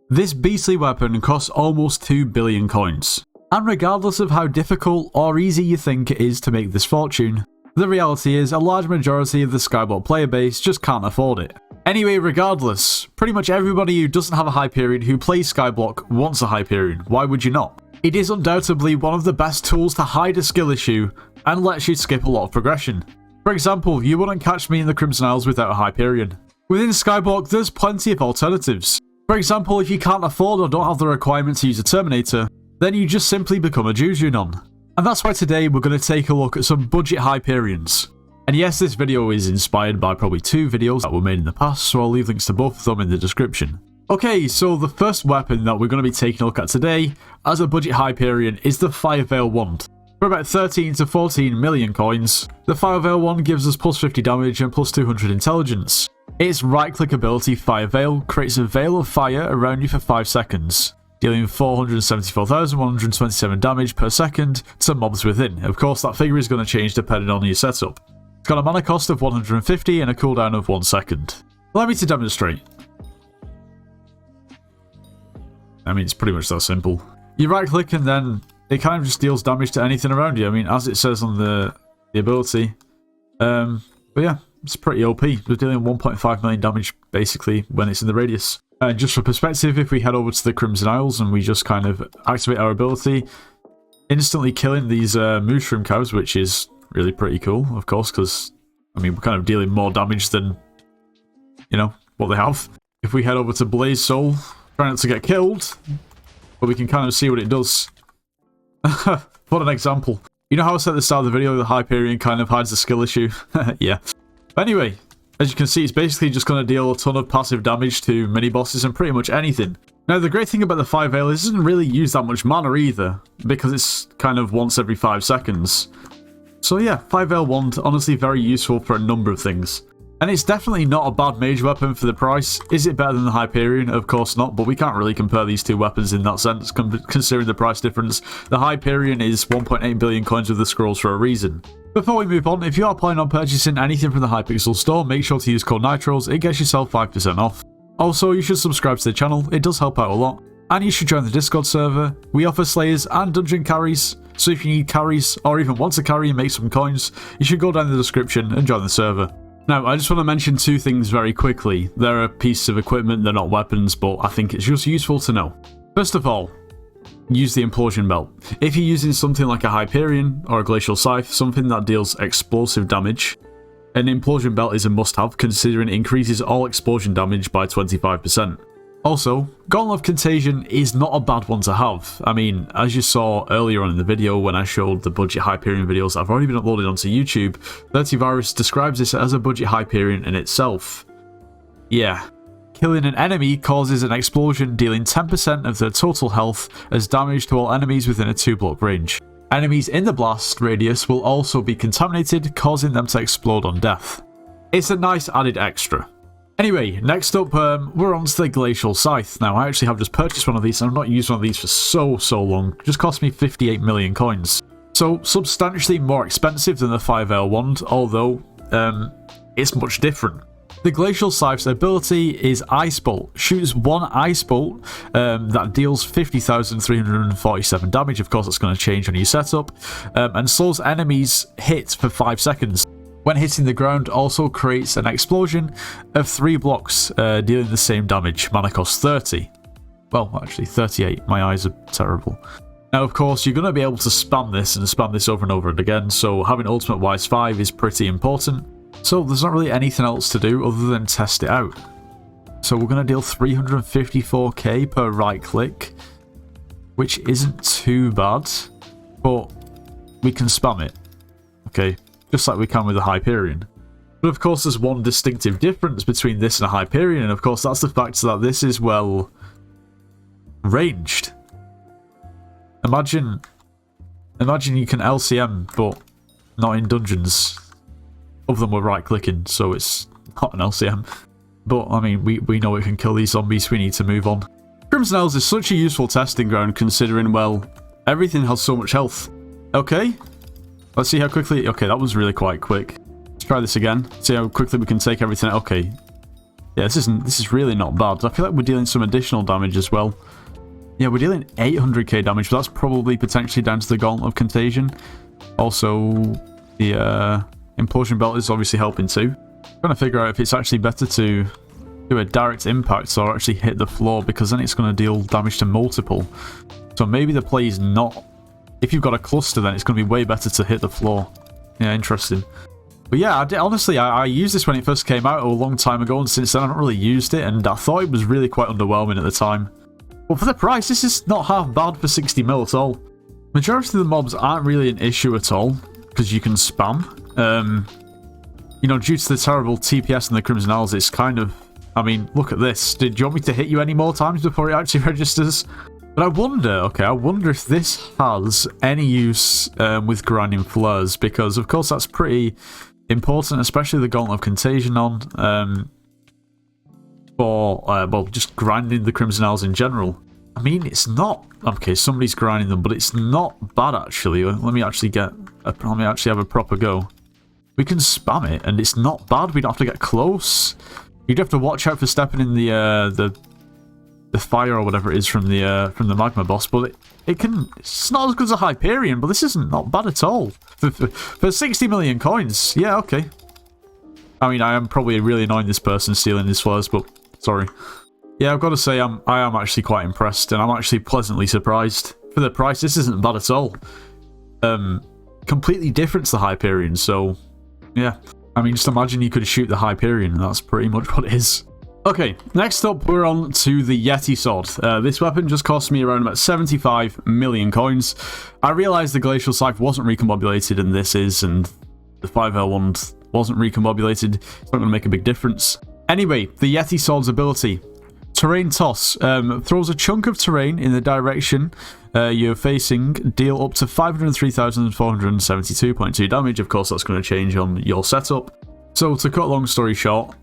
This beastly weapon costs almost 2 billion coins. And regardless of how difficult or easy you think it is to make this fortune, the reality is a large majority of the Skyblock player base just can't afford it. Anyway, regardless, pretty much everybody who doesn't have a Hyperion who plays Skyblock wants a Hyperion. Why would you not? It is undoubtedly one of the best tools to hide a skill issue and lets you skip a lot of progression. For example, you wouldn't catch me in the Crimson Isles without a Hyperion. Within Skyblock, there's plenty of alternatives. For example, if you can't afford or don't have the requirement to use a Terminator, then you just simply become a Jujunon. And that's why today we're going to take a look at some budget Hyperions. And yes, this video is inspired by probably 2 videos that were made in the past, so I'll leave links to both of them in the description. Okay, so the first weapon that we're going to be taking a look at today as a budget Hyperion is the Fire Veil Wand. For about 13 to 14 million coins, the Fire Veil Wand gives us plus 50 damage and plus 200 intelligence. Its right-click ability, Fire Veil, creates a veil of fire around you for 5 seconds, dealing 474,127 damage per second to mobs within. Of course, that figure is going to change depending on your setup. It's got a mana cost of 150 and a cooldown of 1 second. Allow me to demonstrate. I mean, it's pretty much that simple. You right-click and then it kind of just deals damage to anything around you. I mean, as it says on the ability. But yeah, it's pretty OP. We're dealing 1.5 million damage, basically, when it's in the radius. Just for perspective, if we head over to the Crimson Isles and we just kind of activate our ability, instantly killing these mushroom cows, which is really pretty cool, of course, because, I mean, we're kind of dealing more damage than, you know, what they have. If we head over to Blaze Soul, try not to get killed, but we can kind of see what it does. What an example. You know how I said at the start of the video the Hyperion kind of hides the skill issue? Yeah. But anyway, as you can see, it's basically just going to deal a ton of passive damage to mini-bosses and pretty much anything. Now, the great thing about the Fire Veil is it doesn't really use that much mana either, because it's kind of once every 5 seconds. So yeah, Fire Veil Wand, honestly very useful for a number of things. And it's definitely not a bad mage weapon for the price. Is it better than the Hyperion? Of course not, but we can't really compare these 2 weapons in that sense, considering the price difference. The Hyperion is 1.8 billion coins with the scrolls for a reason. Before we move on, if you are planning on purchasing anything from the Hypixel store, make sure to use code NITROS, it gets yourself 5% off. Also, you should subscribe to the channel, it does help out a lot. And you should join the Discord server. We offer Slayers and Dungeon carries, so if you need carries, or even want to carry and make some coins, you should go down in the description and join the server. Now, I just want to mention 2 things very quickly. There are pieces of equipment, they're not weapons, but I think it's just useful to know. First of all, use the Implosion Belt. If you're using something like a Hyperion or a Glacial Scythe, something that deals explosive damage, an Implosion Belt is a must-have, considering it increases all explosion damage by 25%. Also, Gauntlet of Contagion is not a bad one to have. I mean, as you saw earlier on in the video when I showed the budget Hyperion videos that have already been uploaded onto YouTube, 30virus describes this as a budget Hyperion in itself. Yeah. Killing an enemy causes an explosion, dealing 10% of their total health as damage to all enemies within a 2-block range. Enemies in the blast radius will also be contaminated, causing them to explode on death. It's a nice added extra. Anyway, next up, we're on to the Glacial Scythe. Now, I actually have just purchased one of these, and I've not used one of these for so long. It just cost me 58 million coins. So, substantially more expensive than the Fire Veil Wand, although, it's much different. The Glacial Scythe's ability is Ice Bolt. Shoots 1 Ice Bolt that deals 50,347 damage. Of course, that's going to change on your setup. And slows enemies hit for 5 seconds. When hitting the ground, also creates an explosion of 3 blocks, dealing the same damage. Mana cost 30. Well, actually 38. My eyes are terrible. Now, of course, you're going to be able to spam this and spam this over and over again, so having Ultimate Wise 5 is pretty important. So there's not really anything else to do other than test it out. So we're going to deal 354k per right click, which isn't too bad, but we can spam it. Okay. Just like we can with the Hyperion. But of course there's one distinctive difference between this and a Hyperion, and of course that's the fact that this is, well, ranged. Imagine you can LCM, but not in dungeons. Other than we're right clicking, so it's not an LCM. But I mean, we know it can kill these zombies, we need to move on. Crimson Isles is such a useful testing ground considering, well, everything has so much health. Okay. Let's see how quickly... Okay, that was really quite quick. Let's try this again. See how quickly we can take everything... Okay. Yeah, this is really not bad. I feel like we're dealing some additional damage as well. Yeah, we're dealing 800k damage, but that's probably potentially down to the Gauntlet of Contagion. Also, the Implosion Belt is obviously helping too. I'm trying to figure out if it's actually better to do a direct impact or actually hit the floor, because then it's going to deal damage to multiple. So maybe the play is not... If you've got a cluster, then it's going to be way better to hit the floor. Yeah, interesting. But yeah, honestly, I used this when it first came out a long time ago, and since then I haven't really used it, and I thought it was really quite underwhelming at the time. But for the price, this is not half bad for 60 mil at all. Majority of the mobs aren't really an issue at all, because you can spam. You know, due to the terrible TPS and the Crimson Owls, it's kind of... I mean, look at this. Do you want me to hit you any more times before it actually registers? But I wonder if this has any use with grinding flares, because of course that's pretty important, especially the Gauntlet of Contagion on, for, well, just grinding the Crimson Owls in general. I mean, it's not... Okay, somebody's grinding them, but it's not bad, actually. Let me actually have a proper go. We can spam it, and it's not bad. We don't have to get close. You'd have to watch out for stepping in the fire or whatever it is from the magma boss, but it's not as good as a Hyperion, but this isn't not bad at all. For 60 million coins, yeah, okay. I mean, I am probably really annoying this person stealing his flares, but sorry. Yeah, I've got to say, I am actually quite impressed, and I'm actually pleasantly surprised. For the price, this isn't bad at all. Completely different to the Hyperion, so yeah. I mean, just imagine you could shoot the Hyperion, and that's pretty much what it is. Okay, next up we're on to the Yeti Sword. This weapon just cost me around about 75 million coins. I realised the Glacial Scythe wasn't recombobulated, and this is, and the 5L1 wasn't recombobulated. It's not going to make a big difference. Anyway, the Yeti Sword's ability. Terrain Toss. Throws a chunk of terrain in the direction you're facing. Deal up to 503,472.2 damage. Of course, that's going to change on your setup. So, to cut a long story short,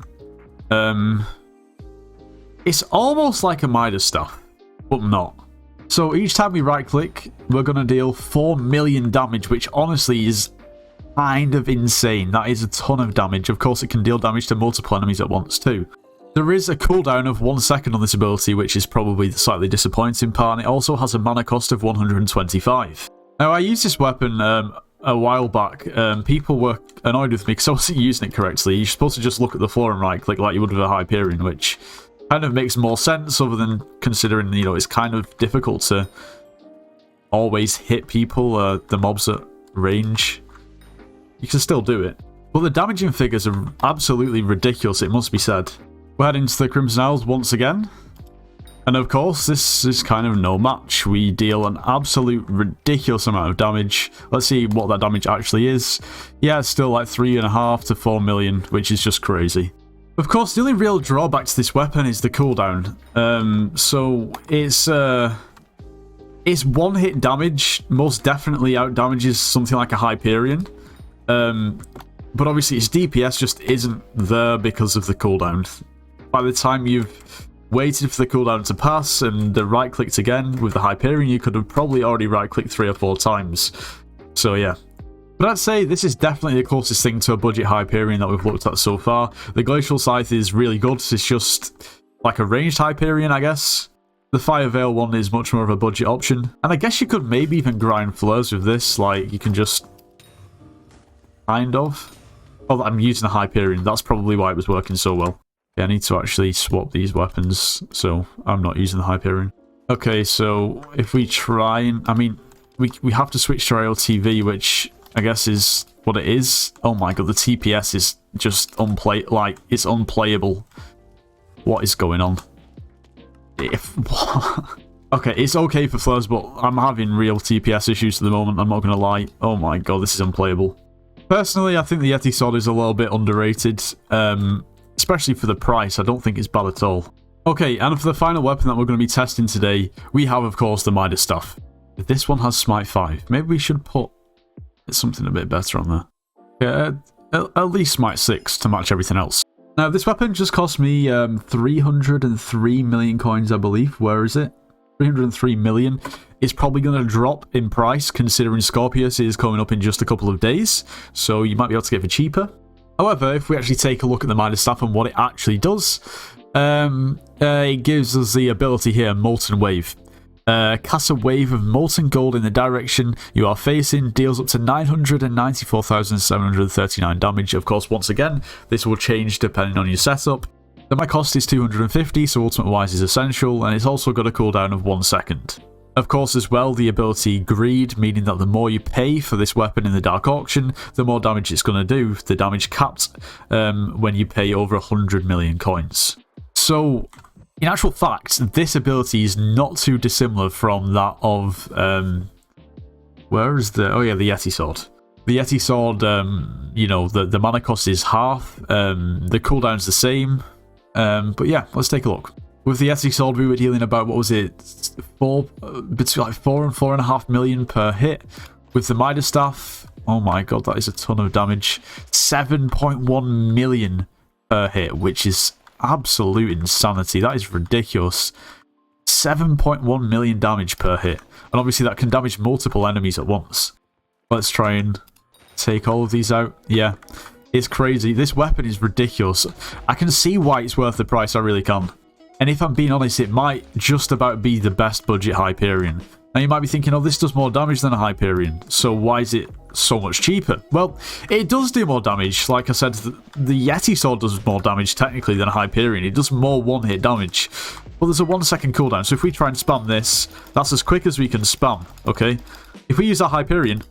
it's almost like a Midas Staff, but not. So, each time we right-click, we're going to deal 4 million damage, which honestly is kind of insane. That is a ton of damage. Of course, it can deal damage to multiple enemies at once, too. There is a cooldown of 1 second on this ability, which is probably the slightly disappointing part, and it also has a mana cost of 125. Now, I used this weapon a while back. People were annoyed with me because I wasn't using it correctly. You're supposed to just look at the floor and right-click like you would with a Hyperion, which kind of makes more sense, other than considering, you know, it's kind of difficult to always hit people, the mobs at range. You can still do it. But the damaging figures are absolutely ridiculous, it must be said. We're heading to the Crimson Owls once again. And of course, this is kind of no match. We deal an absolute ridiculous amount of damage. Let's see what that damage actually is. Yeah, it's still like 3.5 to 4 million, which is just crazy. Of course, the only real drawback to this weapon is the cooldown. So it's one-hit damage. Most definitely out-damages something like a Hyperion. But obviously, its DPS just isn't there because of the cooldown. By the time you've waited for the cooldown to pass and then right-clicked again with the Hyperion, you could have probably already right-clicked 3 or 4 times. So yeah. But I'd say this is definitely the closest thing to a budget Hyperion that we've looked at so far. The Glacial Scythe is really good. It's just like a ranged Hyperion, I guess. The Fire Veil one is much more of a budget option. And I guess you could maybe even grind flares with this. Like, you can just... kind of. Oh, I'm using a Hyperion. That's probably why it was working so well. Yeah, I need to actually swap these weapons, so I'm not using the Hyperion. Okay, so if we try and... I mean, we have to switch to AOTV, which I guess is what it is. Oh my god, the TPS is just it's unplayable. What is going on? Okay, it's okay for flares, but I'm having real TPS issues at the moment, I'm not going to lie. Oh my god, this is unplayable. Personally, I think the Yeti Sword is a little bit underrated, especially for the price. I don't think it's bad at all. Okay, and for the final weapon that we're going to be testing today, we have, of course, the Midas Staff. This one has Smite 5. Maybe we should put something a bit better on there. Yeah, at least Smite 6 to match everything else. Now, this weapon just cost me 303 million coins, I believe. Where is it? 303 million. It's probably going to drop in price, considering Scorpius is coming up in just a couple of days, so you might be able to get it for cheaper. However, if we actually take a look at the Midas Staff and what it actually does, it gives us the ability here, Molten Wave. Cast a wave of molten gold in the direction you are facing, deals up to 994,739 damage. Of course, once again, this will change depending on your setup. The my cost is 250, so ultimate wise is essential, and it's also got a cooldown of 1 second. Of course, as well, the ability Greed, meaning that the more you pay for this weapon in the Dark Auction, the more damage it's going to do. The damage capped when you pay over 100 million coins. So, in actual fact, this ability is not too dissimilar from that of... where is the... Oh yeah, the Yeti Sword. The Yeti Sword, you know, the mana cost is half. The cooldown's the same. But yeah, let's take a look. With the Yeti Sword, we were dealing about, what was it, between like 4 and 4.5 million per hit. With the Midas Staff, oh my god, that is a ton of damage. 7.1 million per hit, which is absolute insanity. That is ridiculous. 7.1 million damage per hit. And obviously that can damage multiple enemies at once. Let's try and take all of these out. Yeah, it's crazy. This weapon is ridiculous. I can see why it's worth the price, I really can. And if I'm being honest, it might just about be the best budget Hyperion. Now you might be thinking, oh, this does more damage than a Hyperion, so why is it so much cheaper? Well, it does do more damage. Like I said, the Yeti Sword does more damage technically than a Hyperion. It does more one-hit damage. But there's a 1 second cooldown, so if we try and spam this, that's as quick as we can spam, okay? If we use a Hyperion,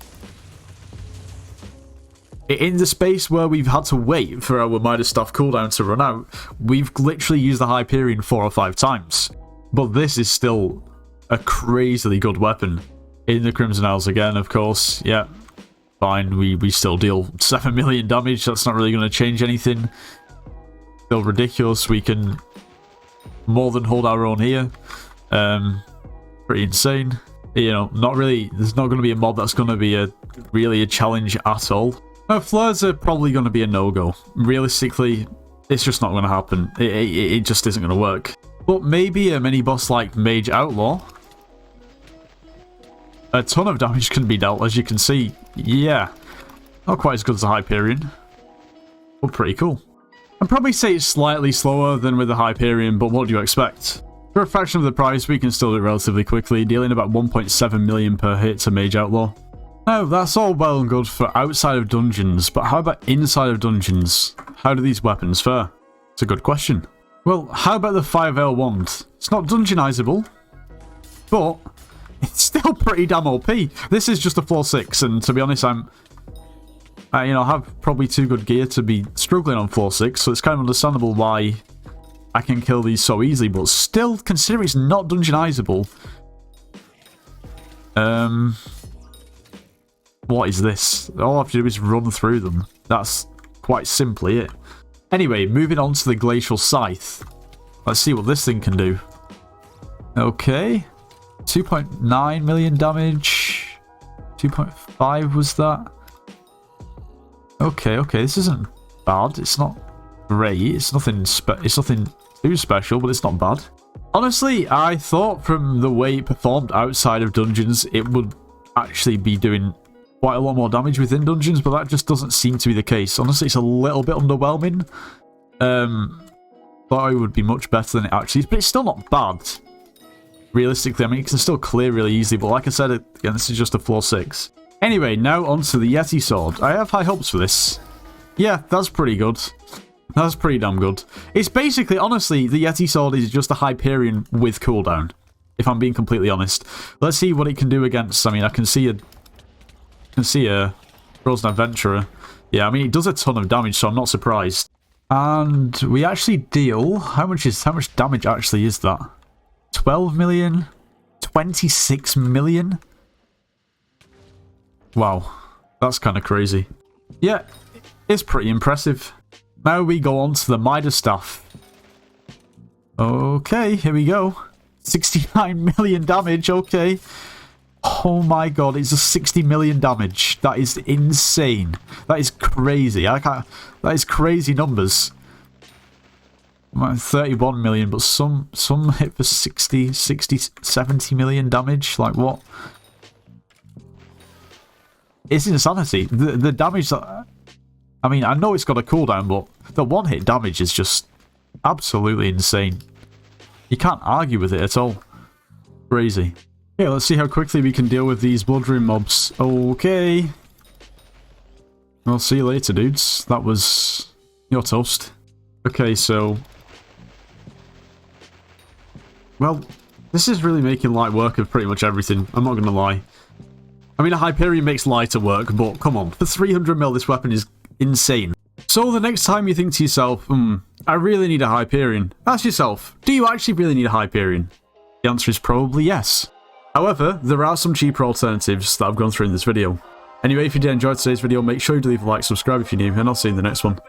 in the space where we've had to wait for our Midas Staff cooldown to run out, we've literally used the Hyperion 4 or 5 times. But this is still a crazily good weapon. In the Crimson Isles again, of course. Yeah, fine. We still deal 7 million damage. That's not really going to change anything. Still ridiculous. We can more than hold our own here. Pretty insane. You know, not really. There's not going to be a mob that's going to be really a challenge at all. Flares are probably going to be a no-go. Realistically, it's just not going to happen. It just isn't going to work. But maybe a mini-boss like Mage Outlaw. A ton of damage can be dealt, as you can see. Yeah. Not quite as good as the Hyperion. But pretty cool. I'd probably say it's slightly slower than with the Hyperion, but what do you expect? For a fraction of the price, we can still do it relatively quickly, dealing about 1.7 million per hit to Mage Outlaw. Now, that's all well and good for outside of dungeons, but how about inside of dungeons? How do these weapons fare? It's a good question. Well, how about the 5L wand? It's not dungeonizable, but it's still pretty damn OP. This is just a floor 6, and to be honest, I have probably too good gear to be struggling on floor 6, so it's kind of understandable why I can kill these so easily, but still, considering it's not dungeonizable, what is this? All I have to do is run through them. That's quite simply it. Anyway, moving on to the Glacial Scythe. Let's see what this thing can do. Okay. 2.9 million damage. 2.5 was that? Okay, this isn't bad. It's not great. It's nothing too special, but it's not bad. Honestly, I thought from the way it performed outside of dungeons, it would actually be doing quite a lot more damage within dungeons, but that just doesn't seem to be the case. Honestly, it's a little bit underwhelming. Thought it would be much better than it actually is, but it's still not bad. Realistically, I mean, it can still clear really easily, but like I said, again, this is just a floor 6. Anyway, now onto the Yeti Sword. I have high hopes for this. Yeah, that's pretty good. That's pretty damn good. It's basically, honestly, the Yeti Sword is just a Hyperion with cooldown, if I'm being completely honest. Let's see what it can do against, I mean, I can see a Frozen Adventurer. Yeah, I mean, it does a ton of damage, so I'm not surprised. And we actually deal... How much damage actually is that? 12 million? 26 million? Wow. That's kind of crazy. Yeah, it's pretty impressive. Now we go on to the Midas Staff. Okay, here we go. 69 million damage, okay. Oh my god, it's a 60 million damage. That is insane. That is crazy. That is crazy numbers. 31 million, but some hit for 60, 70 million damage. Like, what? It's insanity. The damage that... I mean, I know it's got a cooldown, but the one-hit damage is just absolutely insane. You can't argue with it at all. Crazy. Okay, let's see how quickly we can deal with these Blood Rune mobs. Okay. I'll see you later, dudes. That was your toast. Okay, so... well, this is really making light work of pretty much everything. I'm not going to lie. I mean, a Hyperion makes lighter work, but come on. For 300 mil, this weapon is insane. So the next time you think to yourself, I really need a Hyperion, ask yourself, do you actually really need a Hyperion? The answer is probably yes. However, there are some cheaper alternatives that I've gone through in this video. Anyway, if you did enjoy today's video, make sure you do leave a like, subscribe if you're new, and I'll see you in the next one.